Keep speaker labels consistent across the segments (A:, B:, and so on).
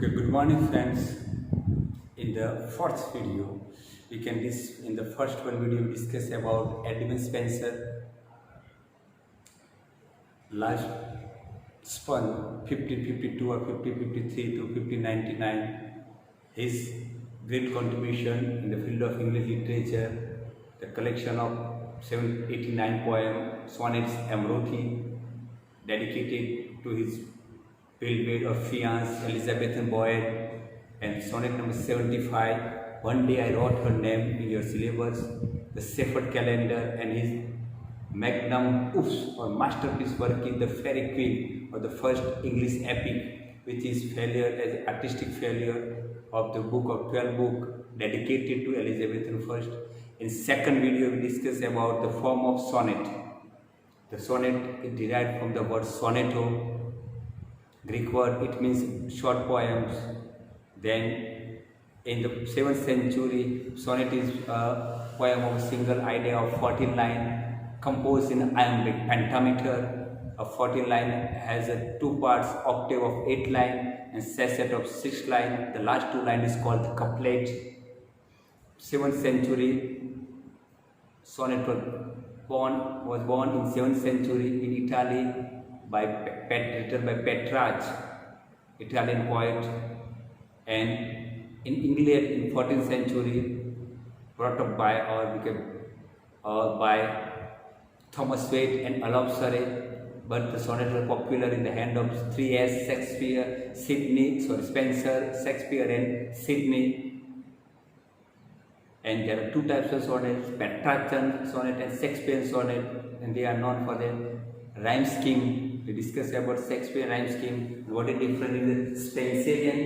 A: Okay, good morning, friends. In the fourth video, in the first one video we discuss about Edmund Spencer life span 1552 or 1553 to 1599. His great contribution in the field of English literature, the collection of 789 poems, sonnets, Amrothi, dedicated to his beloved or fiancée Elizabeth Boyd, and sonnet number 75, One Day I Wrote Her Name in Your Syllabus, the Shepherd Calendar, and his magnum opus or masterpiece work is The Fairy Queen, or the first English epic, which is failure as artistic failure of the book of 12 book dedicated to Elizabeth I. In second video we discuss about the form of sonnet. The sonnet is derived from the word soneto, Greek word. It means short poems. Then in the 7th century, sonnet is a poem of a single idea of 14 lines composed in iambic pentameter. A 14 line has a two parts, octave of 8 lines and sestet of 6 lines. The last 2 lines is called the couplet. 7th century sonnet was born in 7th century in Italy written by Petrarch, Italian poet, and in England in 14th century brought up by by Thomas Waite and Olaf Surrey. But the sonnet were popular in the hand of 3S, Spencer, Shakespeare and Sidney. And there are 2 types of sonnets, Petrarchan sonnet and Shakespearean sonnet, and they are known for their rhyme scheme. We discuss about Shakespeare rhyme scheme. What is different in the Spencerian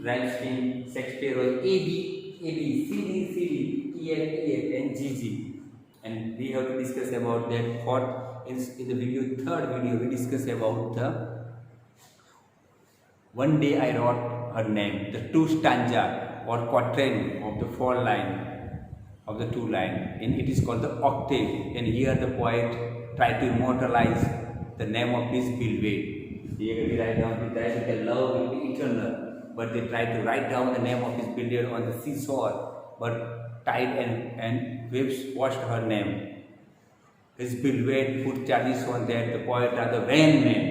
A: rhyme scheme? Shakespeare was A B, C D, E F, and G. And we have to discuss about that. Fourth, in the third video, we discuss about the One Day I Wrote Her Name, the 2 stanza or quatrain of the 4 line of the 2 line, and it is called the octave. And here the poet tried to immortalize the name of his beloved. Here we write down that love will be eternal, but they tried to write down the name of his beloved on the seashore, but tide and waves washed her name. His beloved put charges on that. The poet are the vain men,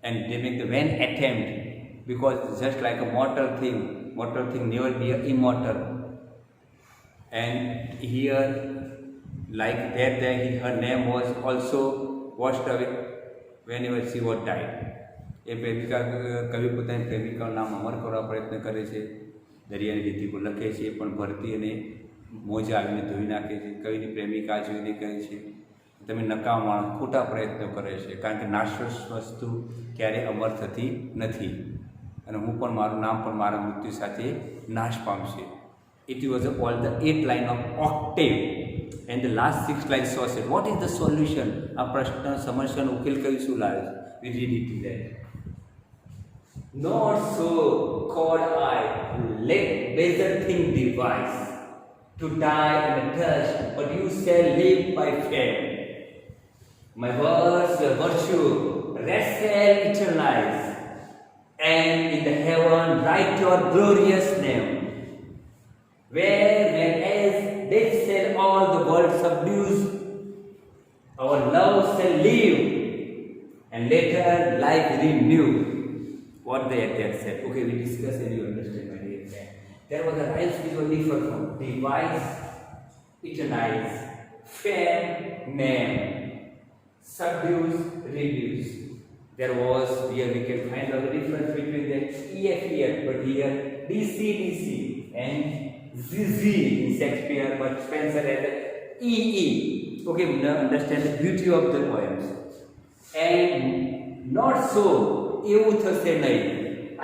A: and they make the vain attempt, because just like a mortal thing never be immortal. And here, like that, her name was also washed away whenever she was died. એ પ્રેમિકા કવિ પોતાની પ્રેમિકાનું નામ અમર કરવા પ્રયત્ન કરે છે, દરિયાની રીતિ પર લખે છે, પણ ભરતી અને મોજા આવીને ધોઈ નાખે છે. કવિની પ્રેમિકા જોઈને કહે છે તમે નકામા ખોટા પ્રયત્નો કરે છે, કારણ કે નાશવત વસ્તુ ક્યારેય અમર થતી નથી, અને હું પણ મારું નામ પણ મારા મૃત્યુ સાથે નાશ પામશે. It was all the 8 line of octave and the last 6 lines saucer. What is the solution? આ પ્રશ્ન સમસ્યાનો ઉકેલ કઈ શું લાવે છે? We read it there. Not so could I let better thing devise to die in the dust, but you shall live by fame. My words the virtue rest shall eternalize, and in the heaven write your glorious name. Whereas death shall all the world subdues, our love shall live, and later life renew. What they had said. Okay, we discuss and you understand, my dear friend. There was a rhymes which was different from devise, eternize, fame, name, subdues, reduce. There was, here we can find out the difference between the EF, but here DC, and ZZ in Shakespeare, but Spencer had EE. Okay, we now understand the beauty of the poems. And not so, એવું થશે નહીં.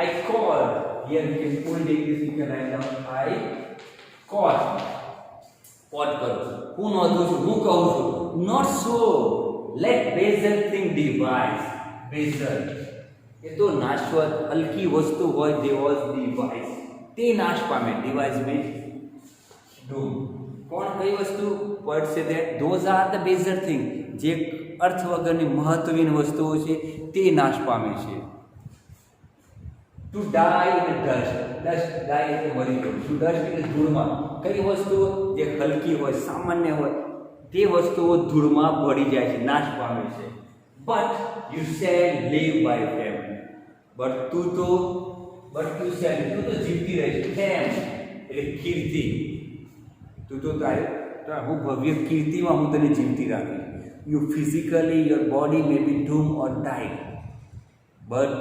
A: I call, here we can full English we can write down. I call. What કરું? હું નોંધું છું, હું કહું છું. Not so, let better thing devise. Better. એ તો નાશવત હલકી વસ્તુ હોય, they was device. તે નાશ પામે. Device means doom. કોણ કઈ વસ્તુ? What say that? Those are the better thing. જે અર્થ વગરની મહત્વની વસ્તુઓ છે તે નાશ પામે છે. ટુ ડાય ઇન ડસ્ટ ડાય એટલે મરી ગયું. ટુ ડસ્ટ એટલે ધૂળમાં. કઈ વસ્તુઓ જે હલકી હોય, સામાન્ય હોય, તે વસ્તુઓ ધૂળમાં ભળી જાય છે, નાશ પામે છે. But you shall live by fame. તું તો જીવતી રહીશ. ફેમ એટલે કીર્તિ. તું તો હું ભવ્ય કીર્તિમાં હું તને જીવતી રાખીશ. You physically, your body may be doomed or died, but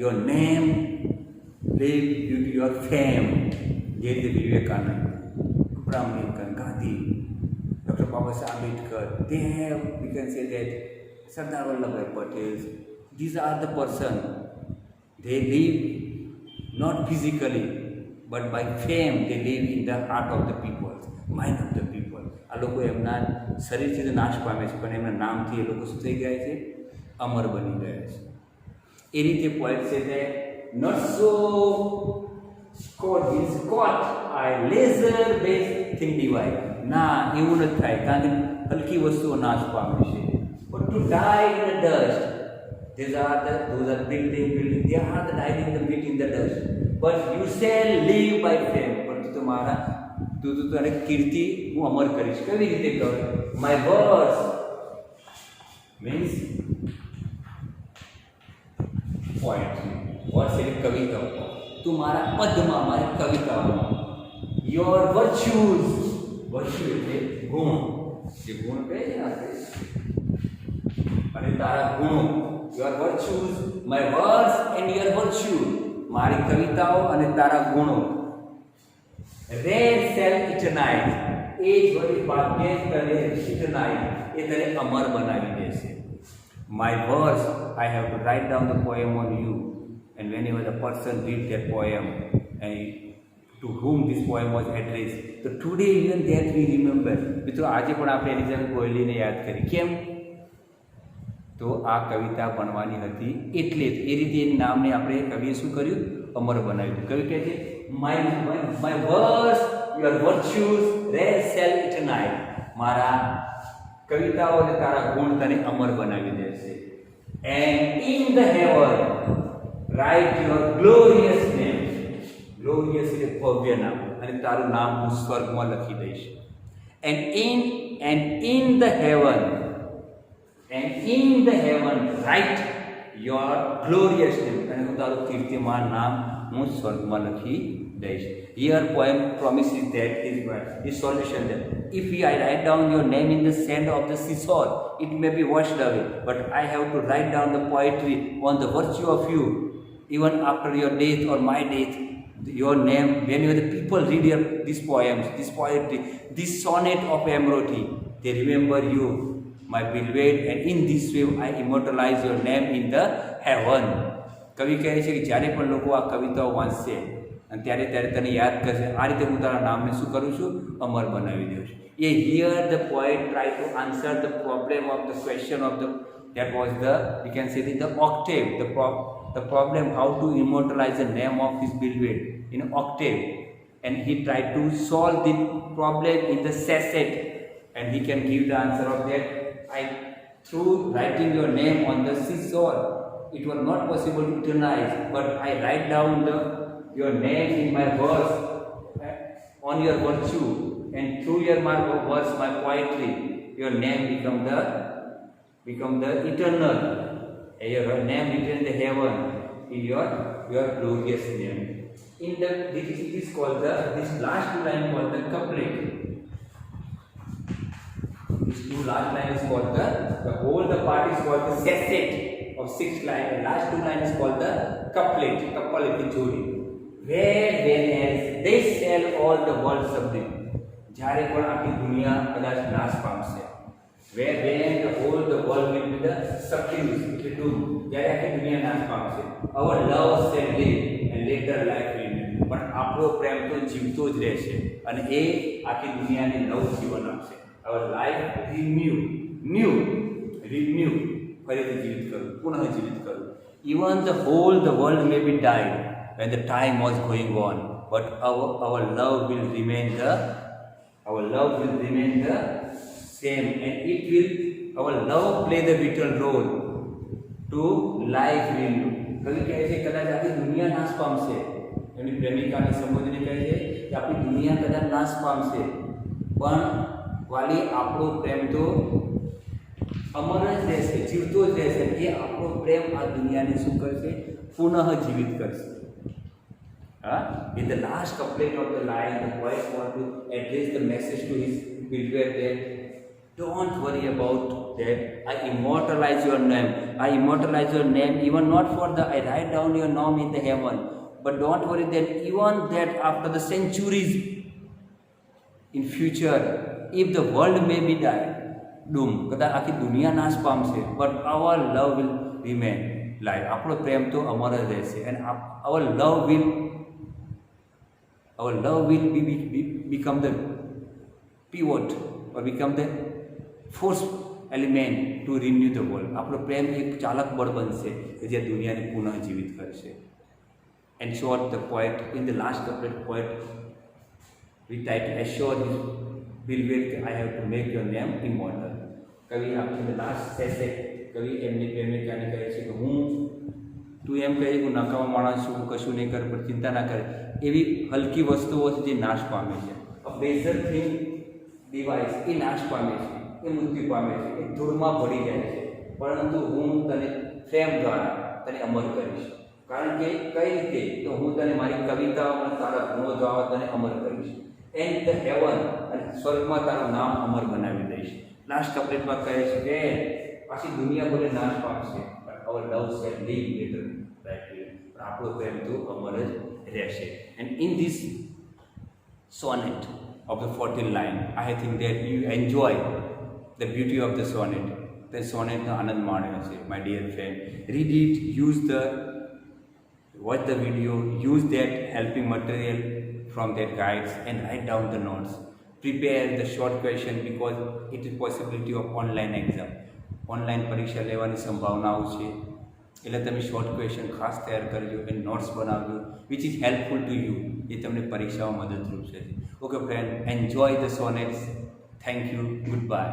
A: your name live due to your fame. જે રીતે Vivekananda, Abraham Lincoln, Gandhi, Dr. B.A.Sem.2 Paper, they have, we can say that Sardar Vallabhbhai Patel, these are the person, they live not physically, but by fame they live in the heart of the people, mind of the people. આ લોકો એમના શરીરથી તો નાશ પામે છે, પણ એમના નામથી એ લોકો શું થઈ ગયા છે? અમર બની ગયા છે. એ રીતે પોએટ છે તે નોટ સો સ્કોટ I lesser base thing devise. ના, એવું નથી થાય, કારણ કે હલકી વસ્તુઓ નાશ પામે છે. But to die in the dust, those are building, they are the dying in the pit in the dust. But you shall live by fame. પણ તું તને કીર્તિ હું અમર કરીશ. કેવી રીતે કહું? My verse means poetry. Verse એટલે કવિતાઓ. તું મારા પદમાં, મારી કવિતાઓમાં. યોર વર્ચ્યુઝ, વર્ચ્યુ એટલે ગુણ. જે ગુણ કહે છે ને આપણે, અને તારા ગુણો. Your virtues, my verse and your virtue. મારી કવિતાઓ અને તારા ગુણો. રેર સેલ ઇટરનાઇઝ, એ જ વળી ભાગ્યે તને ઇટરનાઇઝ, એ તને અમર બનાવી દેશે. My verse, I have to write down the poem on you, and whenever the person read that poem and to whom this poem was addressed, તો today even that we remember. મિત્રો, આજે પણ આપણે Elizabeth બોયલીને યાદ કરી. કેમ? તો આ કવિતા બનવાની હતી એટલે જ. એ રીતે એના નામને આપણે કવિએ શું કર્યું? અમર બનાવ્યું. કવિ કહે છે my verse, your virtues, rare shall ignite. મારા કવિતાઓ અને તારા ગુણ તને અમર બનાવી દેશે. And in the heaven write your glorious name. Glorious એટલે ભવ્ય નામ, અને તારું નામ હું સ્વર્ગમાં લખી દઈશ. And in the heaven write your glorious name. અને હું તારું કીર્તિમાન નામ હું સ્વર્ગમાં લખી દઈશ. Here poem promises that is solution that if I write down your name in the sand of the seashore, it may be washed away, but I have to write down the poetry on the virtue of you. Even after your death or my death, your name, whenever the people read these poems, this poetry, this sonnet of amity, they remember you, my beloved, and in this way I immortalize your name in the heaven. કવિ કહે છે કે જ્યારે પણ લોકો આ કવિતાઓ વાંચશે અને ત્યારે તને યાદ કરશે. આ રીતે હું તારા નામને શું કરું છું? અમર બનાવી દઉં છું. એ here the poet try to answer the problem of the question of the that was the, we can say the octave, the problem how to immortalize the name of his beloved in octave, and he tried to solve the problem in the sestet, and he can give the answer of that. Through writing your name on the seashore, it was not possible to eternize, but I write down your name in my verse on your virtue, and through my verse, my poetry, your name become the eternal. Your name written in the heaven in your glorious name. This is called this last line called the couplet. These two last lines is called the part is called the sestet of 6 lines. The last 2 lines is called the couplet. Couple with jodi. Whereas they shall all the world subdue. જ્યારે પણ આખી દુનિયા કદાચ નાશ પામશે. When the world will be the subdued, it will doom. જ્યારે આખી દુનિયા નાશ પામશે. Our love shall live and later life will live. પણ આપણો પ્રેમ તો જીવતો જ રહેશે અને એ આખી દુનિયાને નવું જીવન આપશે. Our life renew ફરીથી જીવિત કરું, પુનઃ જીવિત કરું. Even the world may be died when the time was going on, but our love will remain the same, and our love play the vital role to life will. કવિ કહે છે કે કદાચ આખી દુનિયા નાશ પામશે, એમની પ્રેમિકાને સંબોધીને કહે છે કે આપણી દુનિયા કદાચ નાશ પામશે, પણ વાલી આપણો પ્રેમ તો અમર જ રહેશે, જીવતો જ રહેશે. એ આપણો પ્રેમ આ દુનિયાને શું કરશે? પુનઃ જીવિત કરશે. In the last couplet of the line, the poet wants to address the message to his beloved that don't worry about that. I immortalize your name. I immortalize your name even not for the I write down your name in the heaven, but don't worry that even that after the centuries in future, if the world may be doom, કદાચ આખી દુનિયા નાશ પામશે, but our love will remain live. આપણો પ્રેમ તો અમર જ રહેશે, and our love will become the pivot or become the force element to renew the world. આપણો પ્રેમ એક ચાલક બળ બનશે કે જે દુનિયાને પુનઃ જીવિત કરશે. And short, the poet in the last couplet, poet recited assure his beloved, I have to make your name immortal. કવિ in the last essay કવિ એમની પ્રેમિકાને કહે છે કે તું એમ કહે હું નકામો માણસ છું, હું કશું નહીં કરું, પણ ચિંતા ના કરે. એવી હલકી વસ્તુઓ છે જે નાશ પામે છે. બેઝર થિંગ ડિવાઇસ એ નાશ પામે છે, એ મૃત્યુ પામે છે, એ ધૂળમાં ભળી જાય છે, પરંતુ હું તને પ્રેમ દ્વારા તને અમર કરીશ. કારણ કે કઈ રીતે? તો હું તને મારી કવિતાઓમાં તારા ગુણો દ્વારા તને અમર કરીશ. એન્ડ ધ હેવન, અને સ્વર્ગમાં તારું નામ અમર બનાવી દઈશ. લાસ્ટ કપ્લેટમાં કહે છે કે પાછી દુનિયા ભલે નાશ પામશે, પણ અવર લવ શેલ લીવ લેટર રાઈટ. પણ આપણો પ્રેમ તો અમર જ રહેશે. And in this sonnet of the 14th line, I think that you enjoy the beauty of the sonnet. The sonnet નો આનંદ માણ્યો છે, my dear friend. Read it, watch the video, use that helping material from that guides and write down the notes. Prepare the short question because it is possibility of online exam. Online પરીક્ષા લેવાની સંભાવનાઓ છે, એટલે તમે short question ખાસ તૈયાર કરજો અને નોટ્સ બનાવજો which is helpful to you. એ તમને પરીક્ષામાં મદદરૂપ છે. Okay friend, enjoy the sonnets. Thank you. Good bye.